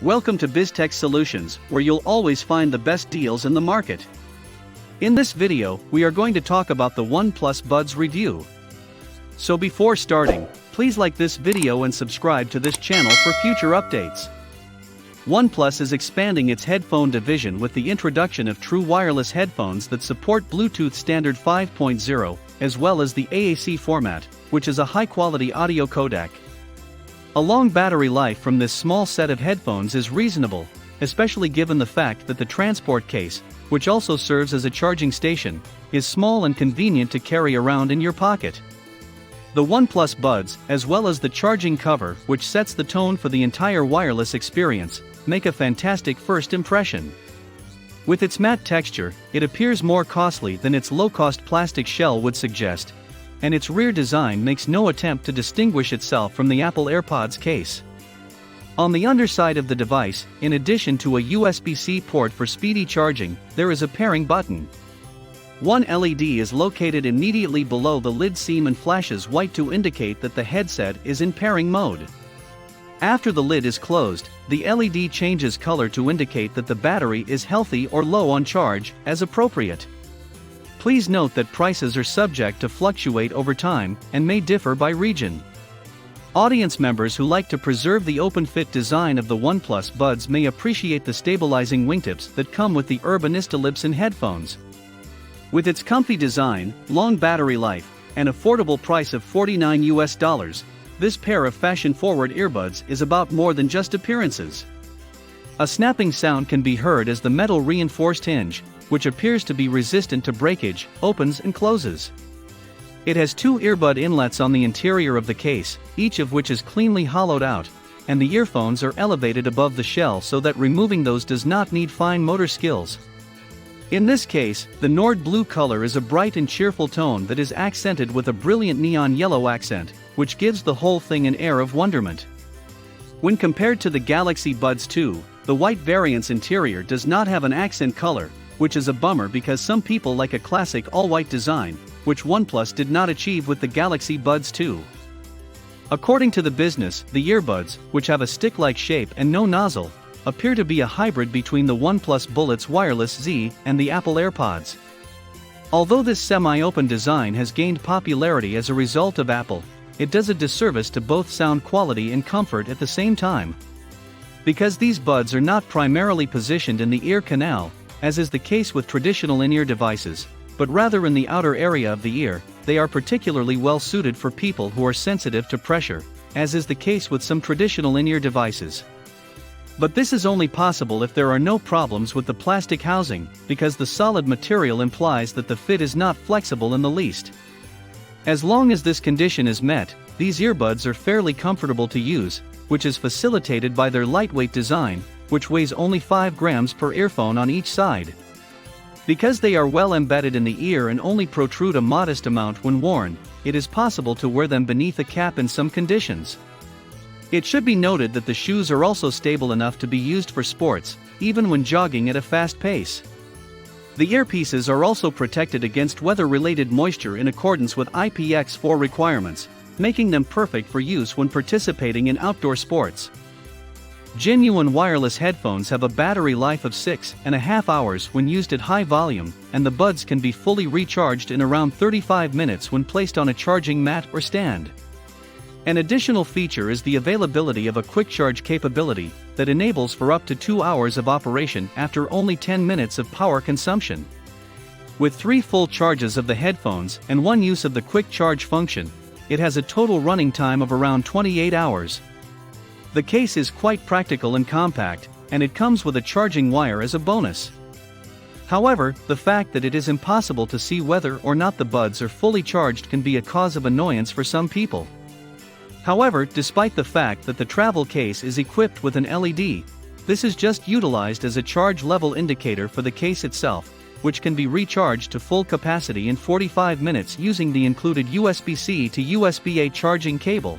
Welcome to BizTech Solutions, where you'll always find the best deals in the market. In this video, we are going to talk about the OnePlus Buds review. So before starting, please like this video and subscribe to this channel for future updates. OnePlus is expanding its headphone division with the introduction of true wireless headphones that support Bluetooth Standard 5.0, as well as the AAC format, which is a high-quality audio codec. A long battery life from this small set of headphones is reasonable, especially given the fact that the transport case, which also serves as a charging station, is small and convenient to carry around in your pocket. The OnePlus Buds, as well as the charging cover, which sets the tone for the entire wireless experience, make a fantastic first impression. With its matte texture, it appears more costly than its low-cost plastic shell would suggest, and its rear design makes no attempt to distinguish itself from the Apple AirPods case. On the underside of the device, in addition to a USB-C port for speedy charging, there is a pairing button. One LED is located immediately below the lid seam and flashes white to indicate that the headset is in pairing mode. After the lid is closed, the LED changes color to indicate that the battery is healthy or low on charge, as appropriate. Please note that prices are subject to fluctuate over time and may differ by region. Audience members who like to preserve the open-fit design of the OnePlus Buds may appreciate the stabilizing wingtips that come with the Ergonomically headphones. With its comfy design, long battery life, and affordable price of $49, this pair of fashion-forward earbuds is about more than just appearances. A snapping sound can be heard as the metal reinforced hinge, which appears to be resistant to breakage, opens and closes. It has two earbud inlets on the interior of the case, each of which is cleanly hollowed out, and the earphones are elevated above the shell so that removing those does not need fine motor skills. In this case, the Nord blue color is a bright and cheerful tone that is accented with a brilliant neon yellow accent, which gives the whole thing an air of wonderment. When compared to the Galaxy Buds 2, the white variant's interior does not have an accent color, which is a bummer because some people like a classic all-white design, which OnePlus did not achieve with the Galaxy Buds 2. According to the business, the earbuds, which have a stick-like shape and no nozzle, appear to be a hybrid between the OnePlus Bullets Wireless Z and the Apple AirPods. Although this semi-open design has gained popularity as a result of Apple, it does a disservice to both sound quality and comfort at the same time. Because these buds are not primarily positioned in the ear canal, as is the case with traditional in-ear devices, but rather in the outer area of the ear, they are particularly well suited for people who are sensitive to pressure, as is the case with some traditional in-ear devices. But this is only possible if there are no problems with the plastic housing, because the solid material implies that the fit is not flexible in the least. As long as this condition is met, these earbuds are fairly comfortable to use, which is facilitated by their lightweight design, which weighs only 5 grams per earphone on each side. Because they are well embedded in the ear and only protrude a modest amount when worn, it is possible to wear them beneath a cap in some conditions. It should be noted that the shoes are also stable enough to be used for sports, even when jogging at a fast pace. The earpieces are also protected against weather-related moisture in accordance with IPX4 requirements, making them perfect for use when participating in outdoor sports. Genuine wireless headphones have a battery life of 6.5 hours when used at high volume, and the buds can be fully recharged in around 35 minutes when placed on a charging mat or stand. An additional feature is the availability of a quick charge capability that enables for up to 2 hours of operation after only 10 minutes of power consumption. With 3 full charges of the headphones and 1 use of the quick charge function, it has a total running time of around 28 hours. The case is quite practical and compact, and it comes with a charging wire as a bonus. However, the fact that it is impossible to see whether or not the buds are fully charged can be a cause of annoyance for some people. However, despite the fact that the travel case is equipped with an LED, this is just utilized as a charge level indicator for the case itself, which can be recharged to full capacity in 45 minutes using the included USB-C to USB-A charging cable.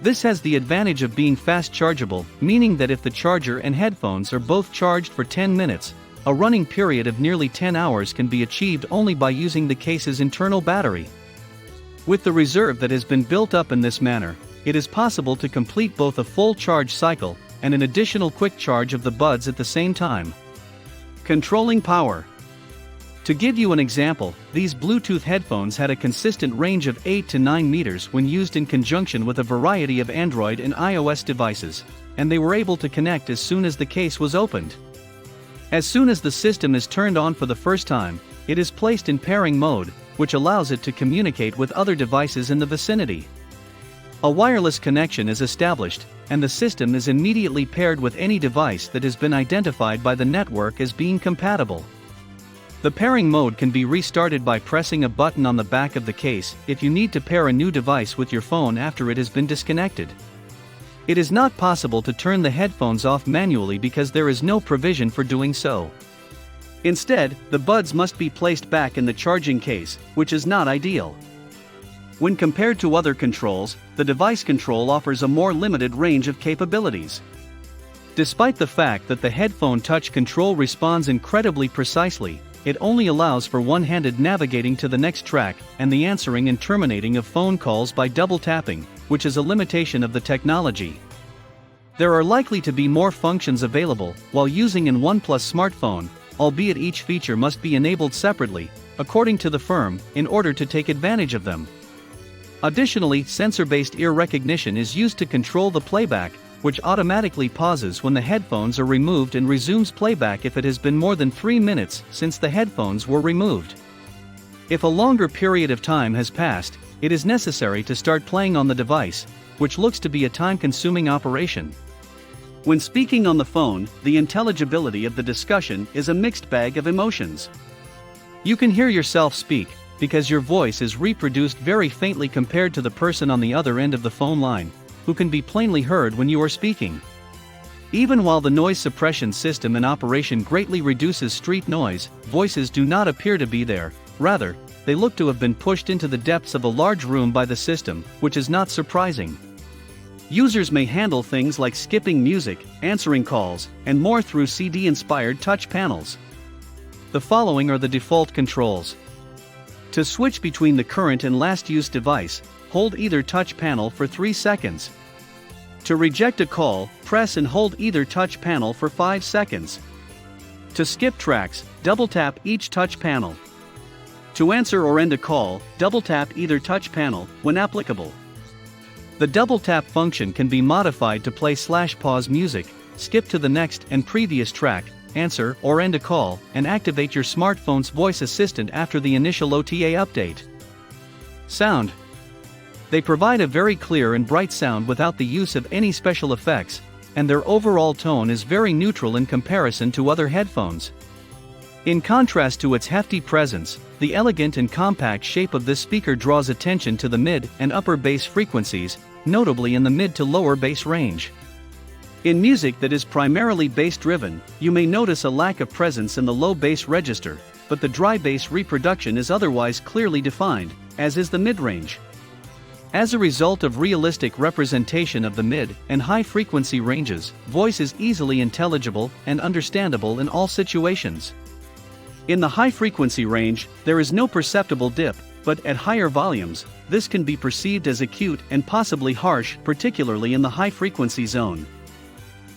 This has the advantage of being fast chargeable, meaning that if the charger and headphones are both charged for 10 minutes, a running period of nearly 10 hours can be achieved only by using the case's internal battery. With the reserve that has been built up in this manner, it is possible to complete both a full charge cycle and an additional quick charge of the buds at the same time. Controlling power. To give you an example, these Bluetooth headphones had a consistent range of 8 to 9 meters when used in conjunction with a variety of Android and iOS devices, and they were able to connect as soon as the case was opened. As soon as the system is turned on for the first time, it is placed in pairing mode, which allows it to communicate with other devices in the vicinity. A wireless connection is established, and the system is immediately paired with any device that has been identified by the network as being compatible. The pairing mode can be restarted by pressing a button on the back of the case if you need to pair a new device with your phone after it has been disconnected. It is not possible to turn the headphones off manually because there is no provision for doing so. Instead, the buds must be placed back in the charging case, which is not ideal. When compared to other controls, the device control offers a more limited range of capabilities. Despite the fact that the headphone touch control responds incredibly precisely, it only allows for one-handed navigating to the next track and the answering and terminating of phone calls by double tapping, which is a limitation of the technology. There are likely to be more functions available while using an OnePlus smartphone, albeit each feature must be enabled separately, according to the firm, in order to take advantage of them. Additionally, sensor-based ear recognition is used to control the playback, which automatically pauses when the headphones are removed and resumes playback if it has been more than 3 minutes since the headphones were removed. If a longer period of time has passed, it is necessary to start playing on the device, which looks to be a time-consuming operation. When speaking on the phone, the intelligibility of the discussion is a mixed bag of emotions. You can hear yourself speak, because your voice is reproduced very faintly compared to the person on the other end of the phone line, who can be plainly heard when you are speaking. Even while the noise suppression system in operation greatly reduces street noise, voices do not appear to be there. Rather, they look to have been pushed into the depths of a large room by the system, which is not surprising. Users may handle things like skipping music, answering calls, and more through CD-inspired touch panels. The following are the default controls. To switch between the current and last used device, hold either touch panel for 3 seconds. To reject a call, press and hold either touch panel for 5 seconds. To skip tracks, double tap each touch panel. To answer or end a call, double tap either touch panel, when applicable. The double tap function can be modified to play/pause music, skip to the next and previous track, answer or end a call, and activate your smartphone's voice assistant after the initial OTA update. Sound. They provide a very clear and bright sound without the use of any special effects, and their overall tone is very neutral in comparison to other headphones. In contrast to its hefty presence, the elegant and compact shape of this speaker draws attention to the mid and upper bass frequencies, notably in the mid to lower bass range. In music that is primarily bass-driven, you may notice a lack of presence in the low bass register, but the dry bass reproduction is otherwise clearly defined, as is the mid-range. As a result of realistic representation of the mid and high-frequency ranges, voice is easily intelligible and understandable in all situations. In the high-frequency range, there is no perceptible dip, but at higher volumes, this can be perceived as acute and possibly harsh, particularly in the high-frequency zone.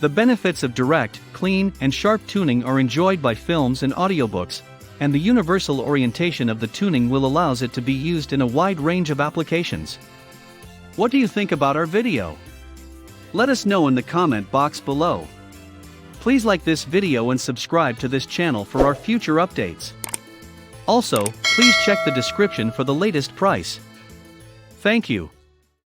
The benefits of direct, clean, and sharp tuning are enjoyed by films and audiobooks, and the universal orientation of the tuning will allow it to be used in a wide range of applications. What do you think about our video? Let us know in the comment box below. Please like this video and subscribe to this channel for our future updates. Also, please check the description for the latest price. Thank you.